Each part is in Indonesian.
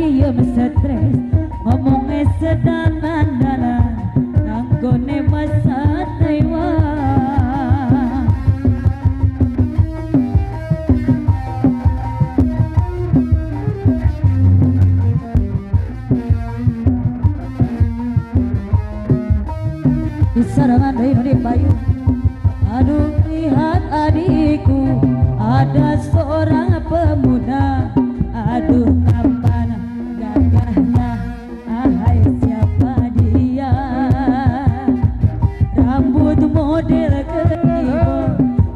diem stres ngomongnya sedang andalan nanggone masa Taiwan di sarangan dari payung. Aduh lihat adikku ada seorang pemuda. Aduh kapan gagahnya, ahai siapa dia. Rambut model keribu,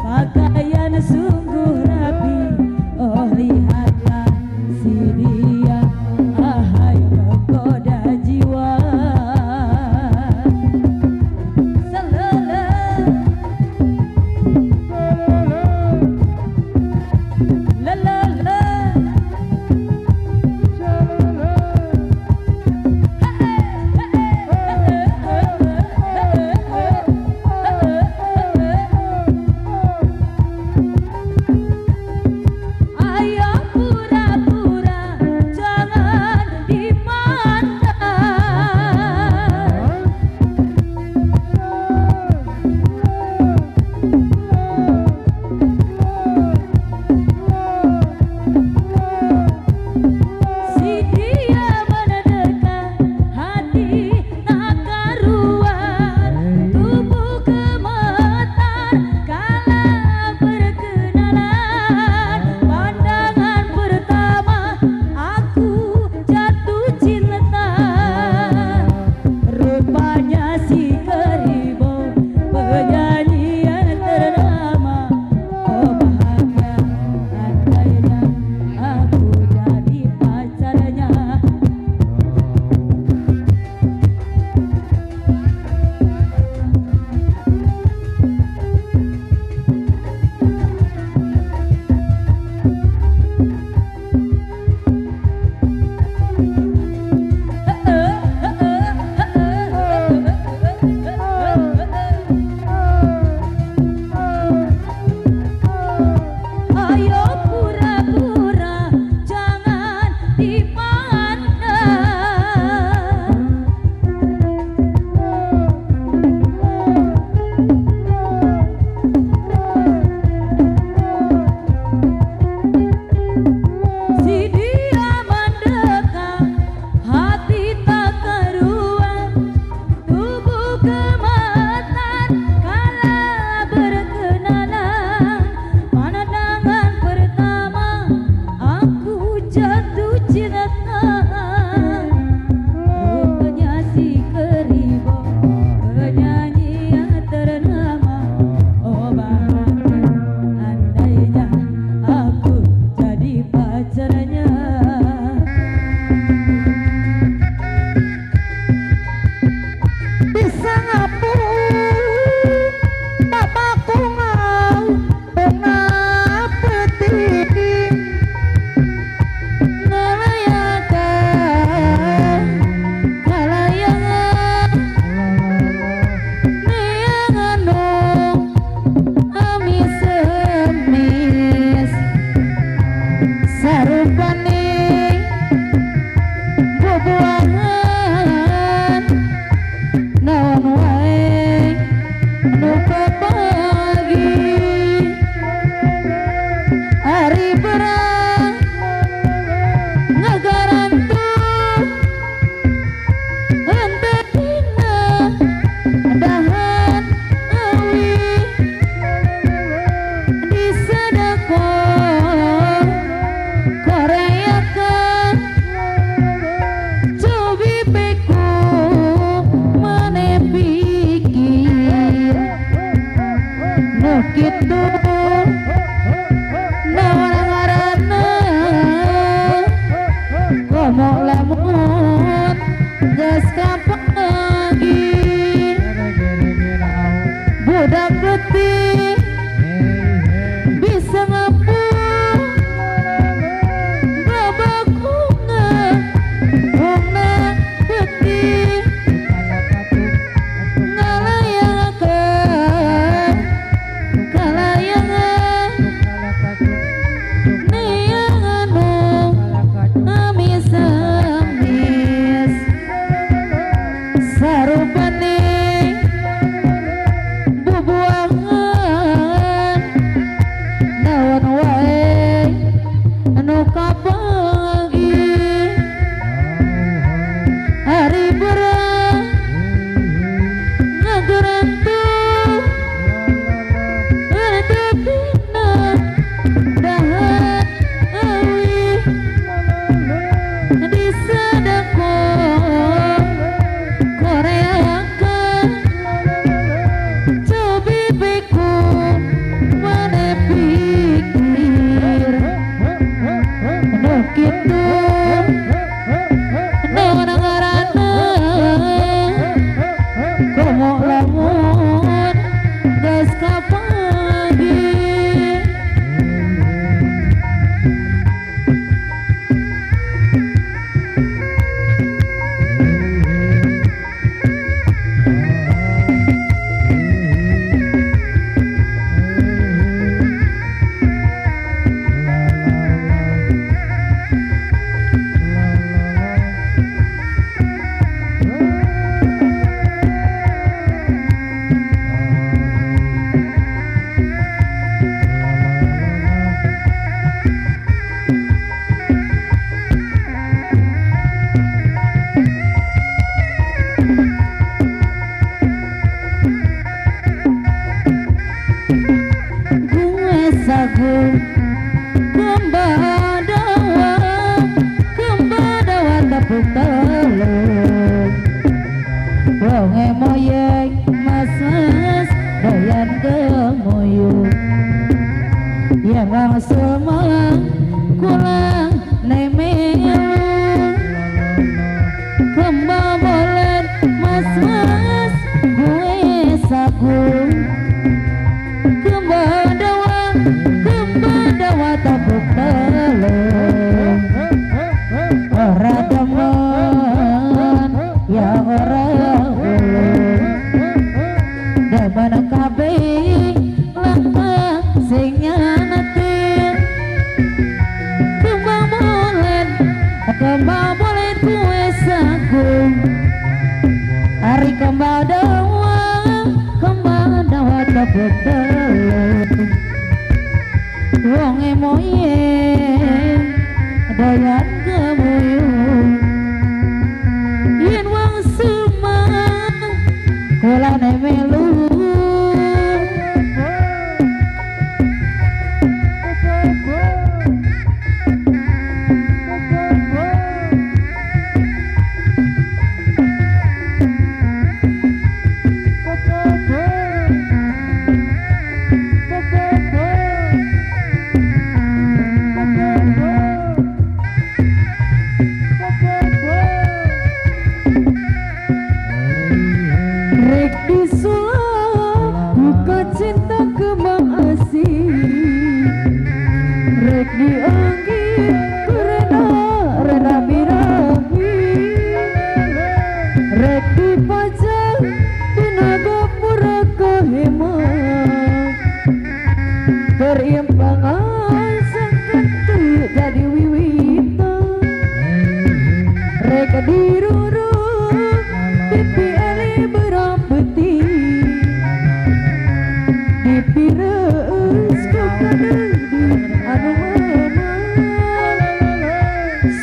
pakaian sungguh rapi. Oh lihatlah si dia, ahai menggoda jiwa. Gitu, nah orang-orang sagung kembadawa tepuk telung wong emoyek mas doyan gemuyung yang semang kulang nemelu kembang bolen mas gue sagung kembadawa tepuk telung ora demen ya ora ulung demen kabeh langkah sing nyanetin kembang bolen kue sagung hari kembadawa tepuk telung wong emoyen doyan gemuyung yen wong semang kulane melu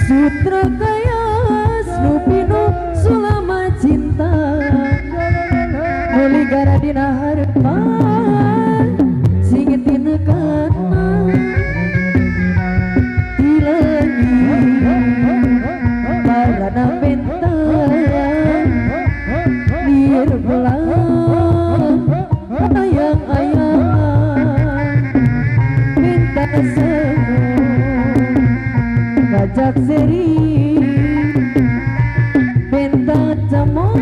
Sutra kaya Snupino sulama cinta Muli gara dina harapan Singitin kana Tilangi Marana bentang Nirbelang Ayang-ayang Minta semua Ngajak seri Benta camo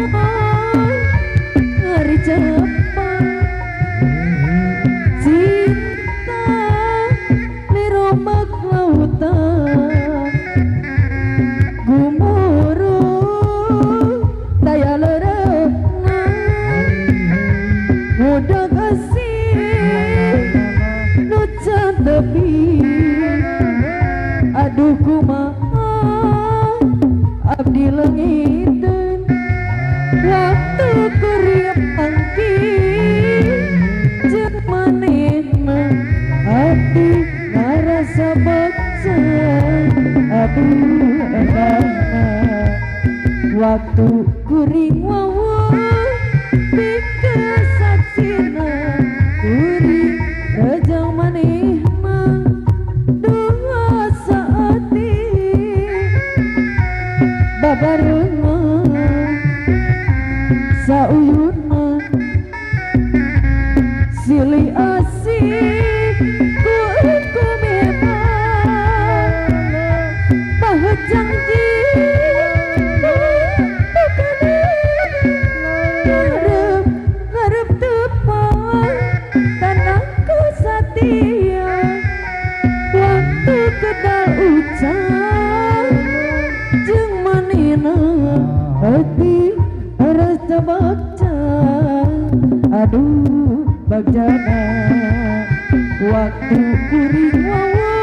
Ngari cepat Cinta Lirombak lautan Gumuruh Daya lerena Mudah kasih Nucan tepi Aduh kumaha abdi leungiteun waktu kuriep angki jeung manehna hati ngarasa baksa aduh endahna waktu kuring wawa pikeun saksina kuring rejang manehna babareuna sauyuna silih asih ku memang bahwa janji ngarep tepang tanahku satia waktu kedal ucap jeung manehna hati rasa bakca aduh bagjana waktu kuring wawa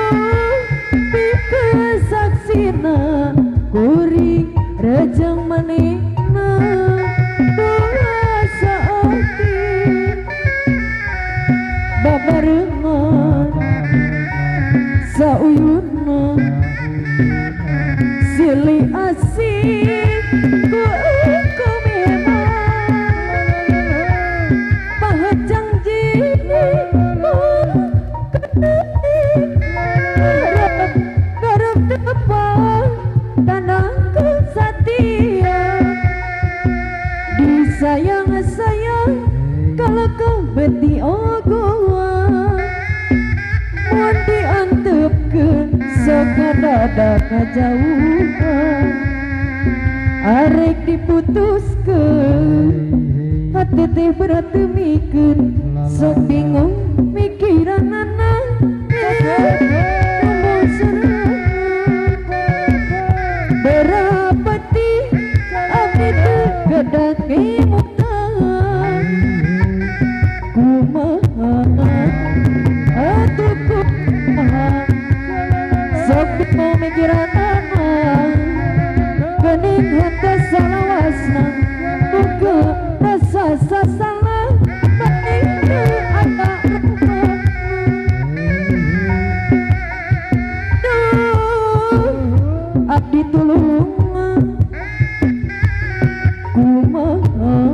pikeun saksina kuring rejang manehna dosa hati babarengan sauyuna silih asih ku memang bahwa janji Garap garap depan tanahku setia disayang sayang kalau kau beti ogoa mau diantepkeun sakadada kajauhan arek diputuskeun hati teh berat temikeun sok bingung mikiran anak berapati abdi teu gedang imutan kumaha atuh kumaha sok bingung mikiran anak gening hata salawasna buka rasa sasana bening teu anak rumah duh abdi tulung kumaha